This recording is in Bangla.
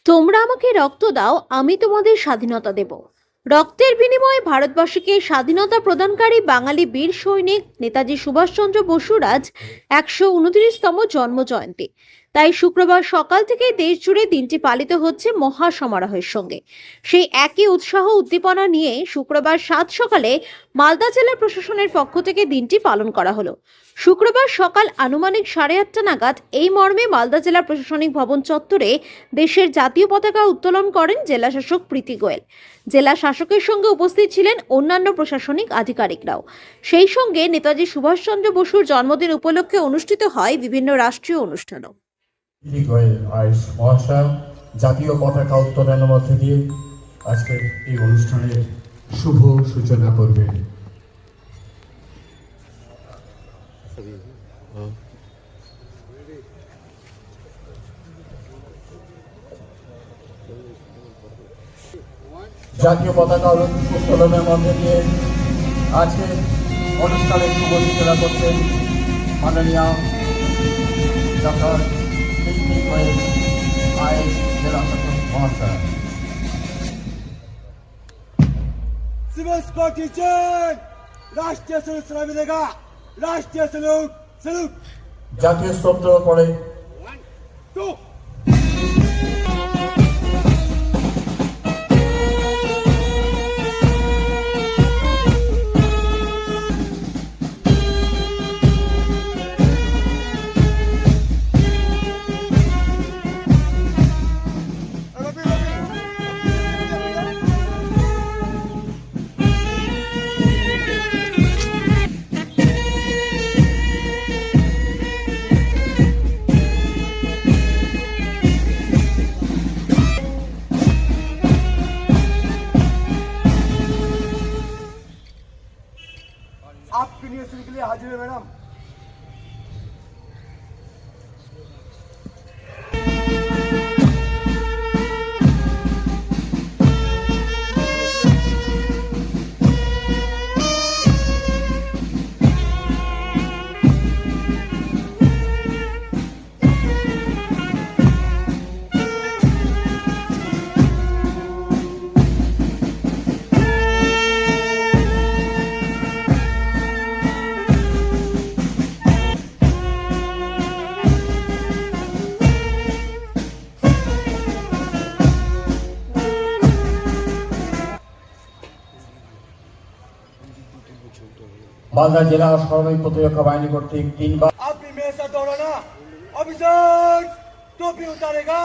তোমরা আমাকে রক্ত দাও, আমি তোমাদের স্বাধীনতা দেব। রক্তের বিনিময়ে ভারতবাসীকে স্বাধীনতা প্রদানকারী বাঙালি বীর সৈনিক নেতাজি সুভাষচন্দ্র বসুর আজ 129তম জন্ম জয়ন্তী। তাই শুক্রবার সকাল থেকে দেশ জুড়ে দিনটি পালিত হচ্ছে মহা সমারোহের সঙ্গে। সেই একই উৎসাহ উদ্দীপনা নিয়ে শুক্রবার সাত সকালে মালদা জেলা প্রশাসনের পক্ষ থেকে দিনটি পালন করা হলো। শুক্রবার সকাল আনুমানিক 8:30 নাগাদ এই মর্মে মালদা জেলা প্রশাসনিক ভবন চত্বরে দেশের জাতীয় পতাকা উত্তোলন করেন জেলা শাসক প্রীতি গোয়েল। জেলা শাসকের সঙ্গে উপস্থিত ছিলেন অন্যান্য প্রশাসনিক আধিকারিকরাও। সেই সঙ্গে নেতাজি সুভাষচন্দ্র বসুর জন্মদিন উপলক্ষে অনুষ্ঠিত হয় বিভিন্ন রাষ্ট্রীয় অনুষ্ঠানও। জাতীয় পতাকা উত্তোলনের মধ্যে দিয়ে আজকে এই অনুষ্ঠানের শুভ সূচনা করবে। জাতীয় পতাকা উত্তোলনের মধ্যে দিয়ে আজকে অনুষ্ঠানের শুভ সূচনা করছেন মাননীয় ডক্টর জেলা শাসক মহাশয়। सिविल स्कॉटिशन राष्ट्रीय सैल्यूट सुना मिलेगा। राष्ट्रीय सैल्यूट सैल्यूट। জাতীয় স্তব্ধ পড়ে। 1 2 आपकी यूनिवर्सिटी के लिए हाजिर है मैडम। মালদা জেলা সামরিক প্রতিরক্ষা বাহিনী কর্তৃক 3 বার आप भी मेरे साथ दौड़ो ना। ऑफिसर टोपी उतारेगा।